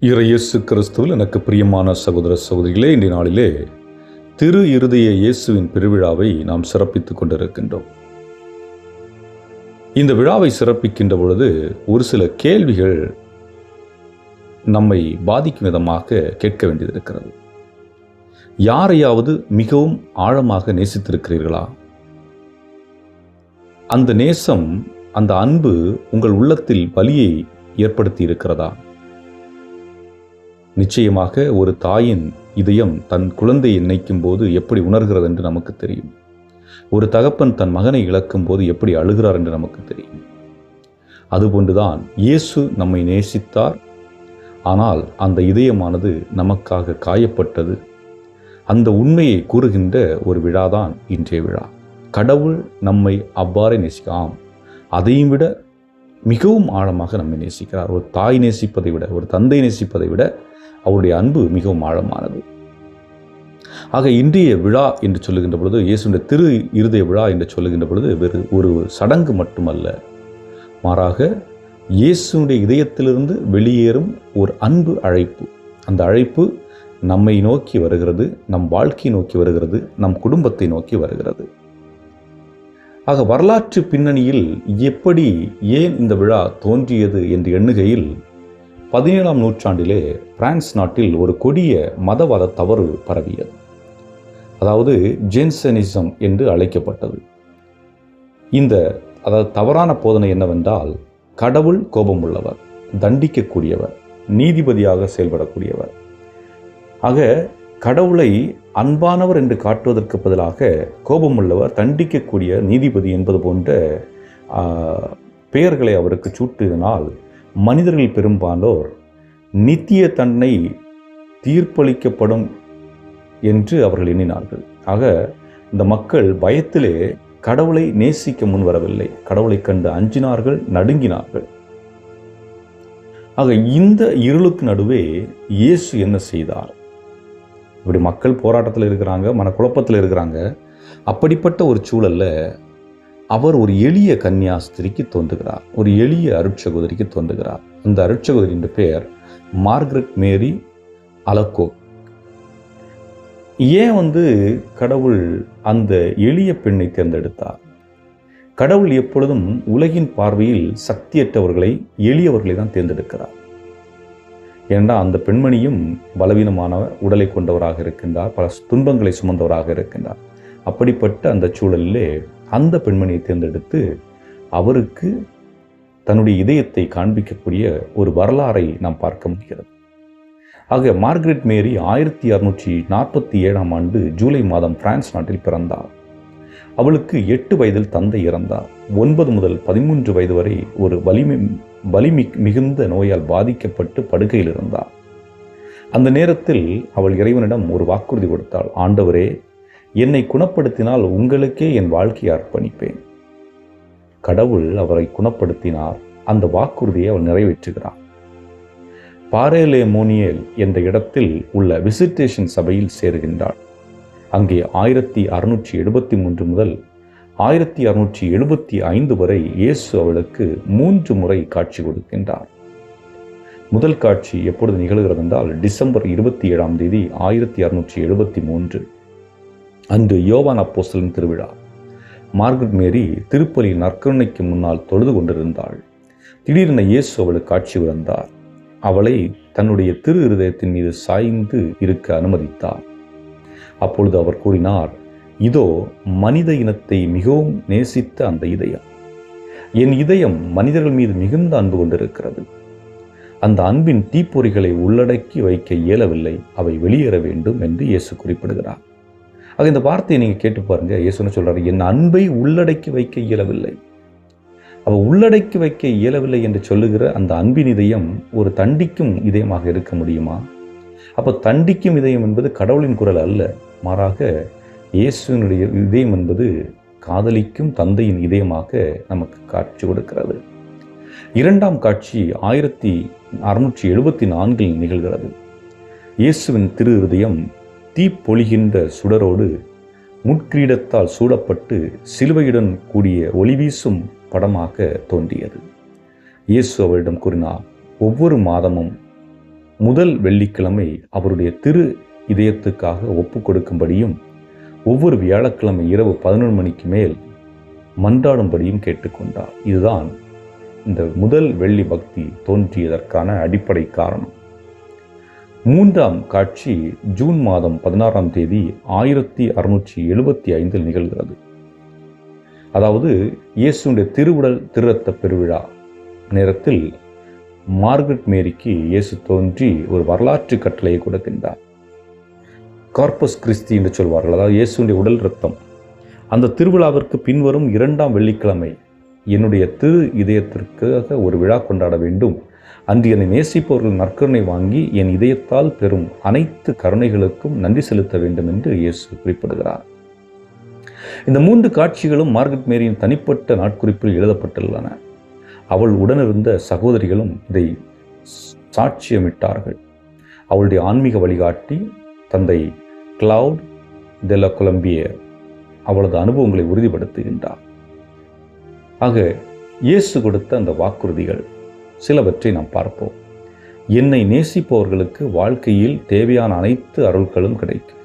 இயேசு கிறிஸ்துவில் எனக்கு பிரியமான சகோதர சகோதரிகளே, இன்றைய நாளிலே திரு இருதய இயேசுவின் பெருவிழாவை நாம் சிறப்பித்துக் கொண்டிருக்கின்றோம். இந்த விழாவை சிறப்பிக்கின்ற பொழுது ஒரு சில கேள்விகள் நம்மை பாதிக்கும் விதமாக கேட்க வேண்டியதிருக்கிறது. யாரையாவது மிகவும் ஆழமாக நேசித்திருக்கிறீர்களா? அந்த நேசம், அந்த அன்பு உங்கள் உள்ளத்தில் வலியை ஏற்படுத்தி இருக்கிறதா? நிச்சயமாக ஒரு தாயின் இதயம் தன் குழந்தையை நினைக்கும் போது எப்படி உணர்கிறது என்று நமக்கு தெரியும். ஒரு தகப்பன் தன் மகனை இழக்கும் போது எப்படி அழுகிறார் என்று நமக்கு தெரியும். அதுபோன்றுதான் இயேசு நம்மை நேசித்தார். ஆனால் அந்த இதயமானது நமக்காக காயப்பட்டது. அந்த உண்மையை கூறுகின்ற ஒரு விழாதான் இன்றைய விழா. கடவுள் நம்மை அவ்வாறே நேசிக்காம், அதையும் விட மிகவும் ஆழமாக நம்மை நேசிக்கிறார். ஒரு தாய் நேசிப்பதை விட, ஒரு தந்தை நேசிப்பதை விட அவருடைய அன்பு மிகவும் ஆழமானது. ஆக இன்றைய விழா என்று சொல்லுகின்ற பொழுது, இயேசுடைய திரு இருதய விழா என்று சொல்லுகின்ற பொழுது வெறு ஒரு சடங்கு மட்டுமல்ல, மாறாக இயேசுடைய இதயத்திலிருந்து வெளியேறும் ஒரு அன்பு அழைப்பு. அந்த அழைப்பு நம்மை நோக்கி வருகிறது, நம் வாழ்க்கையை நோக்கி வருகிறது, நம் குடும்பத்தை நோக்கி வருகிறது. ஆக வரலாற்று பின்னணியில் எப்படி, ஏன் இந்த விழா தோன்றியது என்று எண்ணுகையில் 17ஆம் நூற்றாண்டிலே பிரான்ஸ் நாட்டில் ஒரு கொடிய மதவாத தவறு பரவியது. அதாவது ஜென்சனிசம் என்று அழைக்கப்பட்டது. அதாவது தவறான போதனை என்னவென்றால், கடவுள் கோபம் உள்ளவர், தண்டிக்கக்கூடியவர், நீதிபதியாக செயல்படக்கூடியவர். ஆக கடவுளை அன்பானவர் என்று காட்டுவதற்கு பதிலாக கோபமுள்ளவர், தண்டிக்கக்கூடிய நீதிபதி என்பது போன்ற பெயர்களை அவருக்கு சூட்டினால் மனிதர்கள் பெரும்பாலோர் நித்திய தண்டனை தீர்ப்பளிக்கப்படும் என்று அவர்கள் எண்ணினார்கள். ஆக இந்த மக்கள் பயத்திலே கடவுளை நேசிக்க முன்வரவில்லை. கடவுளை கண்டு அஞ்சினார்கள், நடுங்கினார்கள். ஆக இந்த இருளுக்கு நடுவே இயேசு என்ன செய்தார்? இப்படி மக்கள் போராட்டத்தில் இருக்கிறாங்க, மனக்குழப்பத்தில் இருக்கிறாங்க. அப்படிப்பட்ட ஒரு சூழல்ல அவர் ஒரு எளிய கன்னியாஸ்திரிக்கு தோன்றுகிறார், ஒரு எளிய அருட்சகோதரிக்கு தோன்றுகிறார். அந்த அருட்சகோதரியின் பெயர் மார்கரெட் மேரி அலகோ. ஏன் கடவுள் அந்த எளிய பெண்ணை தேர்ந்தெடுத்தார்? கடவுள் எப்பொழுதும் உலகின் பார்வையில் சக்தியற்றவர்களை, எளியவர்களை தான் தேர்ந்தெடுக்கிறார். ஏனென்றால் அந்த பெண்மணியும் பலவீனமான உடலை கொண்டவராக இருக்கின்றார், பல துன்பங்களை சுமந்தவராக இருக்கின்றார். அப்படிப்பட்ட அந்த சூழலிலே அந்த பெண்மணியை தேர்ந்தெடுத்து அவருக்கு தன்னுடைய இதயத்தை காண்பிக்கக்கூடிய ஒரு வரலாறை நாம் பார்க்க முடிகிறது. ஆக மார்கரெட் மேரி 1647ஆம் ஆண்டு ஜூலை மாதம் பிரான்ஸ் நாட்டில் பிறந்தார். அவளுக்கு 8 வயதில் தந்தை இறந்தார். 9 முதல் 13 வயது வரை ஒரு வலி மிகுந்த நோயால் பாதிக்கப்பட்டு படுக்கையில் இருந்தார். அந்த நேரத்தில் அவள் இறைவனிடம் ஒரு வாக்குறுதி கொடுத்தாள். ஆண்டவரே, என்னை குணப்படுத்தினால் உங்களுக்கே என் வாழ்க்கையை அர்ப்பணிப்பேன். கடவுள் அவரை குணப்படுத்தினார். அந்த வாக்குறுதியை அவள் நிறைவேற்றுகிறார். பாரேலேமோனியல் என்ற இடத்தில் உள்ள விசிட்டேஷன் சபையில் சேருகின்றாள். அங்கே 1673 முதல் 1675 வரை இயேசு அவளுக்கு 3 முறை காட்சி கொடுக்கின்றார். முதல் காட்சி எப்பொழுது நிகழ்கிறது என்றால் டிசம்பர் 27ஆம் தேதி 1673 அன்று யோவான் அப்போஸ்தலன் திருவிழா. மார்கரெட் மேரி திருப்பலியில் நற்கருணைக்கு முன்னால் தொழுது கொண்டிருந்தாள். திடீரென இயேசு அவளுக்கு காட்சி வந்தார். அவளை தன்னுடைய திரு இருதயத்தின் மீது சாய்ந்து இருக்க அனுமதித்தார். அப்பொழுது அவர் கூறினார், இதோ மனித இனத்தை மிகவும் நேசித்த அந்த இதயம். என் இதயம் மனிதர்கள் மீது மிகுந்த அன்பு கொண்டிருக்கிறது. அந்த அன்பின் தீப்பொறிகளை உள்ளடக்கி வைக்க இயலவில்லை, அவை வெளியேற வேண்டும் என்று இயேசு குறிப்பிடுகிறார். ஆக இந்த வார்த்தையை நீங்கள் கேட்டு பாருங்க. இயேசு என்ன சொல்றாரு? என் அன்பை உள்ளடக்கி வைக்க இயலவில்லை. உள்ளடக்கி வைக்க இயலவில்லை என்று சொல்லுகிற அந்த அன்பின் இதயம் ஒரு தண்டிக்கும் இதயமாக இருக்க முடியுமா? தண்டிக்கும் இதயம் என்பது கடவுளின் குரல் அல்ல, மாறாக இயேசுவினுடைய இதயம் என்பது காதலிக்கும் தந்தையின் இதயமாக நமக்கு காட்சி கொடுக்கிறது. 2ஆம் காட்சி 1674 நிகழ்கிறது. இயேசுவின் திரு இருதயம் தீப்பொழிகின்ற சுடரோடு முட்கிரீடத்தால் சூடப்பட்டு சிலுவையுடன் கூடிய ஒளிவீசும் படமாக தோன்றியது. இயேசு அவளிடம் கூறினார், ஒவ்வொரு மாதமும் முதல் வெள்ளிக்கிழமை அவருடைய திரு இதயத்துக்காக ஒப்பு கொடுக்கும்படியும் ஒவ்வொரு வியாழக்கிழமை இரவு 11 மணிக்கு மேல் மன்றாடும்படியும் கேட்டுக்கொண்டார். இதுதான் இந்த முதல் வெள்ளி பக்தி தோன்றியதற்கான அடிப்படை காரணம். மூன்றாம் காட்சி ஜூன் மாதம் 16ஆம் தேதி 1675 நிகழ்கிறது. அதாவது இயேசுடைய திருவுடல் திருரத்த பெருவிழா நேரத்தில் மார்கரெட் மேரிக்கு இயேசு தோன்றி ஒரு வரலாற்று கட்டளையை கொடுக்கின்றார். கார்பஸ் கிறிஸ்தி என்று சொல்வார்கள், அதாவது இயேசுடைய உடல் இரத்தம். அந்த திருவிழாவிற்கு பின்வரும் 2ஆம் வெள்ளிக்கிழமை என்னுடைய திரு இதயத்திற்காக ஒரு விழா கொண்டாட வேண்டும். அன்று என்னை நேசிப்பவர்கள் நற்கருணை வாங்கி என் இதயத்தால் பெறும் அனைத்து கருணைகளுக்கும் நன்றி செலுத்த வேண்டும் என்று இயேசு குறிப்பிடுகிறார். இந்த 3 காட்சிகளும் மார்கரெட் மேரியின் தனிப்பட்ட நாட்குறிப்பில் எழுதப்பட்டுள்ளன. அவள் உடனிருந்த சகோதரிகளும் இதை சாட்சியமிட்டார்கள். அவளுடைய ஆன்மீக வழிகாட்டி தந்தை கிளவுட் டெ லா கொலம்பியர் அவளது அனுபவங்களை உறுதிப்படுத்துகின்றார். ஆக இயேசு கொடுத்த அந்த வாக்குறுதிகள் சிலவற்றை நாம் பார்ப்போம். என்னை நேசிப்பவர்களுக்கு வாழ்க்கையில் தேவையான அனைத்து அருள்களும் கிடைக்கும்.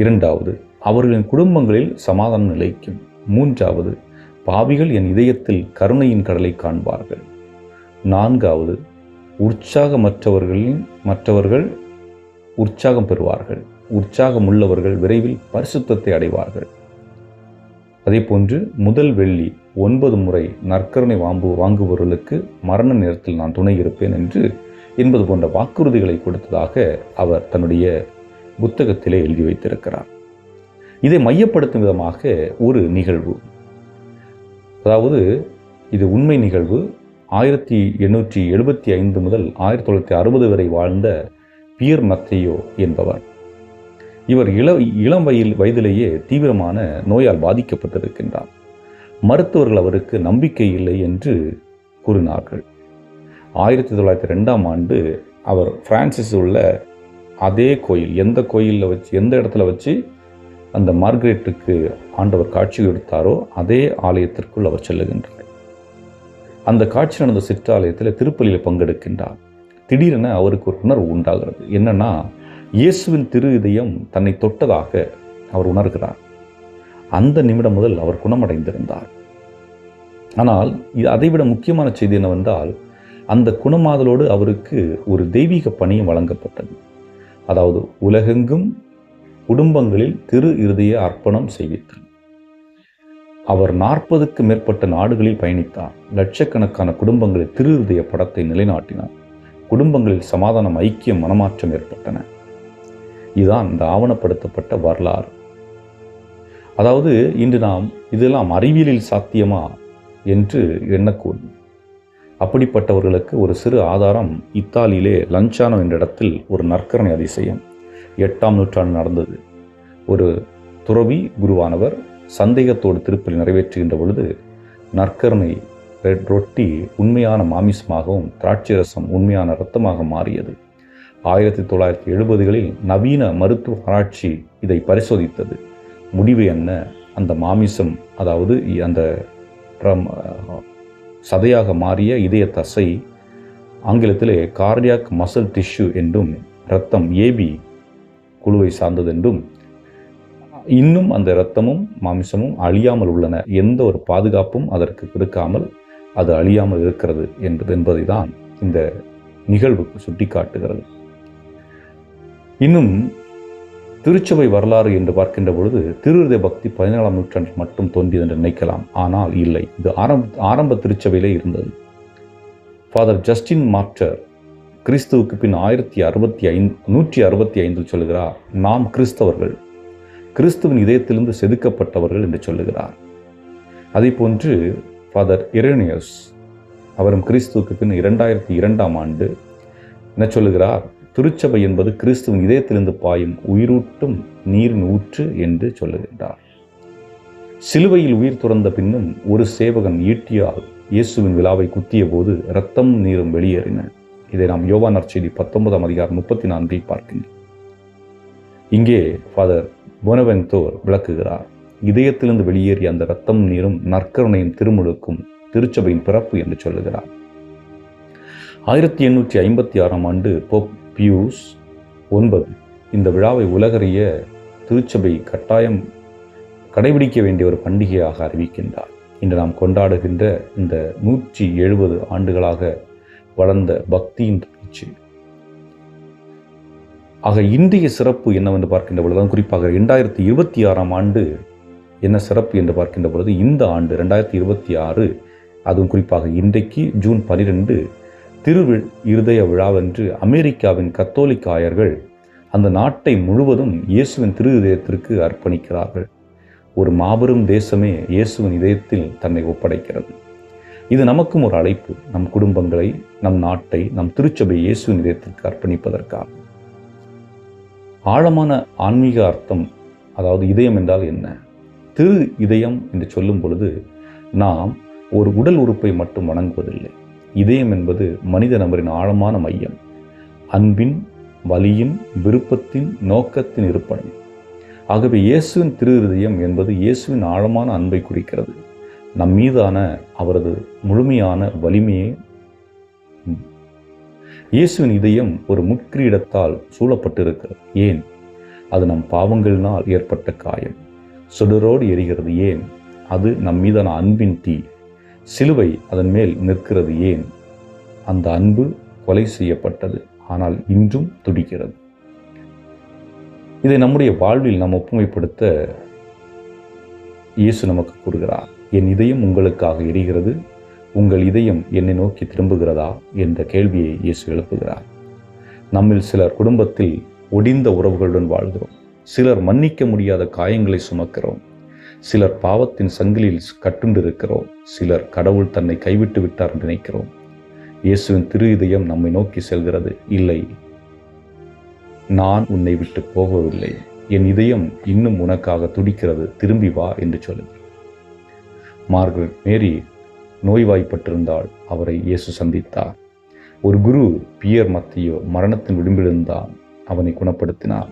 2வது, அவர்களின் குடும்பங்களில் சமாதானம் நிலைக்கும். 3வது, பாவிகள் என் இதயத்தில் கருணையின் கடலை காண்பார்கள். 4வது, மற்றவர்கள் உற்சாகம் பெறுவார்கள். உற்சாகம் உள்ளவர்கள் விரைவில் பரிசுத்தத்தை அடைவார்கள். அதே போன்று முதல் வெள்ளி 9 முறை நற்கருணை வாங்குபவர்களுக்கு மரண நேரத்தில் நான் துணை இருப்பேன் என்பது போன்ற வாக்குறுதிகளை கொடுத்ததாக அவர் தன்னுடைய புத்தகத்திலே எழுதி வைத்திருக்கிறார். இதை மையப்படுத்தும் விதமாக ஒரு நிகழ்வு, அதாவது இது உண்மை நிகழ்வு. 1875 முதல் 1960 வரை வாழ்ந்த பியர் மத்தேயோ என்பவர். இவர் இளம் வயதிலேயே தீவிரமான நோயால் பாதிக்கப்பட்டிருக்கின்றார். மருத்துவர்கள் அவருக்கு நம்பிக்கை இல்லை என்று கூறினார்கள். 1902ஆம் ஆண்டு அவர் பிரான்சிஸ் உள்ள அதே கோயில், எந்த இடத்துல வச்சு அந்த மார்கரெட்டுக்கு ஆண்டவர் காட்சி கொடுத்தாரோ அதே ஆலயத்திற்குள் அவர் செல்லுகின்றார். அந்த காட்சி நடந்த சிற்றாலயத்தில் திருப்பலியில் பங்கெடுக்கின்றார். திடீரென அவருக்கு ஒரு உணர்வு உண்டாகிறது. என்னன்னா, இயேசுவின் திரு இதயம் தன்னை தொட்டதாக அவர் உணர்கிறார். அந்த நிமிடம் முதல் அவர் குணமடைந்திருந்தார். ஆனால் அதைவிட முக்கியமான செய்தி என்னவென்றால், அந்த குணமாதலோடு அவருக்கு ஒரு தெய்வீக பணியும் வழங்கப்பட்டது. அதாவது உலகெங்கும் குடும்பங்களில் திரு இருதய அர்ப்பணம் செய்வித்தார். அவர் 40க்கு மேற்பட்ட நாடுகளில் பயணித்தார். லட்சக்கணக்கான குடும்பங்களில் திரு இருதய படத்தை நிலைநாட்டினார். குடும்பங்களில் சமாதானம், ஐக்கியம், மனமாற்றம் ஏற்பட்டன. இதுதான் இந்த ஆவணப்படுத்தப்பட்ட வரலாறு. அதாவது இன்று நாம் இதெல்லாம் அறிவியலில் சாத்தியமா என்று எண்ணக்கூடும். அப்படிப்பட்டவர்களுக்கு ஒரு சிறு ஆதாரம் இத்தாலியிலே லஞ்சானோ என்ற இடத்தில் ஒரு நற்கருணை அதிசயம் 8ஆம் நூற்றாண்டு நடந்தது. ஒரு துறவி குருவானவர் சந்தேகத்தோடு திருப்பலி நிறைவேற்றுகின்ற பொழுது நற்கருணை ரொட்டி உண்மையான மாமிசமாகவும் திராட்சை ரசம் உண்மையான இரத்தமாக மாறியது. 1970களில் நவீன மருத்துவ ஆராய்ச்சி இதை பரிசோதித்தது. முடிவு என்ன? அந்த மாமிசம், அதாவது அந்த சதையாக மாறிய இதய தசை, ஆங்கிலத்திலே கார்டியாக் மசில் டிஷ்யூ என்றும், இரத்தம் ஏபி குழுவை சார்ந்தது என்றும், இன்னும் அந்த இரத்தமும் மாமிசமும் அழியாமல் உள்ளன, எந்த ஒரு பாதுகாப்பும் அதற்கு கொடுக்காமல் அது அழியாமல் இருக்கிறது என்பதை தான் இந்த நிகழ்வுக்கு சுட்டிக்காட்டுகிறது. இன்னும் திருச்சபை வரலாறு என்று பார்க்கின்ற பொழுது திருஹிருதய பக்தி 17ஆம் நூற்றாண்டில் மட்டும் தோன்றியது என்று நினைக்கலாம். ஆனால் இல்லை, இது ஆரம்ப திருச்சபையிலே இருந்தது. ஃபாதர் ஜஸ்டின் மார்டர் கிறிஸ்துவுக்கு பின் 165 சொல்லுகிறார், நாம் கிறிஸ்தவர்கள், கிறிஸ்துவின் இதயத்திலிருந்து செதுக்கப்பட்டவர்கள் என்று சொல்லுகிறார். அதே போன்று ஃபாதர் இரெனியஸ் அவரும் கிறிஸ்துவுக்கு பின் 2002ஆம் ஆண்டு என்ன சொல்லுகிறார்? திருச்சபை என்பது கிறிஸ்துவின் இதயத்திலிருந்து பாயும் உயிரூட்டும் நீரின் ஊற்று என்று சொல்லுகின்றார். சிலுவையில் உயிர் துறந்த பின்னும் ஒரு சேவகன் ஈட்டியால் இயேசுவின் விழாவை குத்திய போது இரத்தம் நீரும் வெளியேறின. இதை நாம் யோவான் நற்செய்தி 19ஆம் அதிகாரம் 34 பார்க்கின்றோம். இங்கே ஃபாதர் போனவென்தோர் விளக்குகிறார், இதயத்திலிருந்து வெளியேறிய அந்த இரத்தம் நீரும் நற்கருணையின் திருமுழுக்கும் திருச்சபையின் பிறப்பு என்று சொல்லுகிறார். 1856 போப் பியூஸ் 9 இந்த விழாவை உலகறிய திருச்சபை கட்டாயம் கடைபிடிக்க வேண்டிய ஒரு பண்டிகையாக அறிவிக்கின்றார். இன்று நாம் கொண்டாடுகின்ற இந்த 170 ஆண்டுகளாக வளர்ந்த பக்தியின் பேச்சு. ஆக இன்றைய சிறப்பு என்னவென்று பார்க்கின்ற பொழுது, குறிப்பாக 2026 என்ன சிறப்பு என்று பார்க்கின்ற பொழுது, இந்த ஆண்டு 2026 அதுவும் குறிப்பாக இன்றைக்கு ஜூன் 12 இருதய விழாவென்று அமெரிக்காவின் கத்தோலிக்க ஆயர்கள் அந்த நாட்டை முழுவதும் இயேசுவின் திரு இதயத்திற்கு அர்ப்பணிக்கிறார்கள். ஒரு மாபெரும் தேசமே இயேசுவின் இதயத்தில் தன்னை ஒப்படைக்கிறது. இது நமக்கும் ஒரு அழைப்பு, நம் குடும்பங்களை, நம் நாட்டை, நம் திருச்சபை இயேசுவின் இதயத்திற்கு அர்ப்பணிப்பதற்காக. ஆழமான ஆன்மீக அர்த்தம், அதாவது இதயம் என்றால் என்ன? திரு இதயம் என்று சொல்லும் பொழுது நாம் ஒரு உடல் உறுப்பை மட்டும் வணங்குவதில்லை. இதயம் என்பது மனித நபரின் ஆழமான மையம், அன்பின், வலியின், விருப்பத்தின், நோக்கத்தின் இருப்பிடம். ஆகவே இயேசுவின் திரு இதயம் என்பது இயேசுவின் ஆழமான அன்பை குறிக்கிறது, நம் மீதான அவரது முழுமையான வலிமையே. இயேசுவின் இதயம் ஒரு முட்கிரீடத்தால் சூழப்பட்டிருக்கிறது. ஏன்? அது நம் பாவங்களினால் ஏற்பட்ட காயம். சுடரோடு எரிகிறது. ஏன்? அது நம் மீதான அன்பின் தீ. சிலுவை அதன் மேல் நிற்கிறது. ஏன்? அந்த அன்பு கொலை செய்யப்பட்டது, ஆனால் இன்றும் துடிக்கிறது. இதை நம்முடைய வாழ்வில் நாம் ஒப்புமைப்படுத்த இயேசு நமக்கு கூறுகிறார். என் இதயம் உங்களுக்காக எரிகிறது, உங்கள் இதயம் என்னை நோக்கி திரும்புகிறதா என்ற கேள்வியை இயேசு எழுப்புகிறார். நம்மில் சிலர் குடும்பத்தில் ஒடிந்த உறவுகளுடன் வாழ்கிறோம். சிலர் மன்னிக்க முடியாத காயங்களை சுமக்கிறோம். சிலர் பாவத்தின் சங்கிலில் கட்டுண்டிருக்கிறோம். சிலர் கடவுள் தன்னை கைவிட்டு விட்டார் என்று நினைக்கிறோம். இயேசுவின் திரு இதயம் நம்மை நோக்கி செல்கிறது. இல்லை, நான் உன்னை விட்டு போகவில்லை, என் இதயம் இன்னும் உனக்காக துடிக்கிறது, திரும்பி வா என்று சொல்லுங்கள். மார்கரெட் மேரி நோய்வாய்ப்பட்டிருந்தால் அவரை இயேசு சந்தித்தார். ஒரு குரு பியர் மத்தியோ மரணத்தின் விளிம்பிலிருந்தான், அவனை குணப்படுத்தினார்.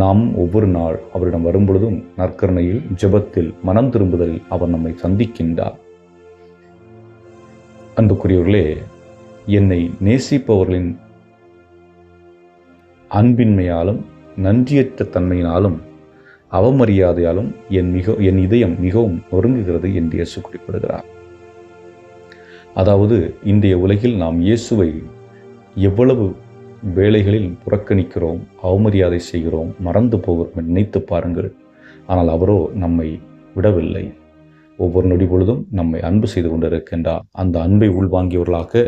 நாம் ஒவ்வொரு நாள் அவரிடம் வரும்பொழுதும் நற்கருணையில், ஜெபத்தில், மனம் திரும்புதலில் அவர் நம்மை சந்திக்கின்றார். அன்புக்குரியவர்களே, என்னை நேசிப்பவர்களின் அன்பின்மையாலும் நன்றியற்ற தன்மையினாலும் அவமரியாதையாலும் என் இதயம் மிகவும் நொறுங்குகிறது என்று இயேசு குறிப்பிடுகிறார். அதாவது இன்றைய உலகில் நாம் இயேசுவை எவ்வளவு வேளைகளில் புறக்கணிக்கிறோம், அவமரியாதை செய்கிறோம், மறந்து போகிறோம் என்று நினைத்து பாருங்கள். ஆனால் அவரோ நம்மை விடவில்லை. ஒவ்வொரு நொடி பொழுதும் நம்மை அன்பு செய்து கொண்டிருக்கின்றார். அந்த அன்பை உள்வாங்கியவர்களாக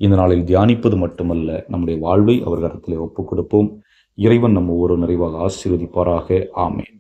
இந்த நாளில் தியானிப்பது மட்டுமல்ல, நம்முடைய வாழ்வை அவர் கரத்திலே ஒப்புக் கொடுப்போம். இறைவன் நம்ம ஒவ்வொரு நிறைவாக ஆசீர்வதிப்பாராக. ஆமென்.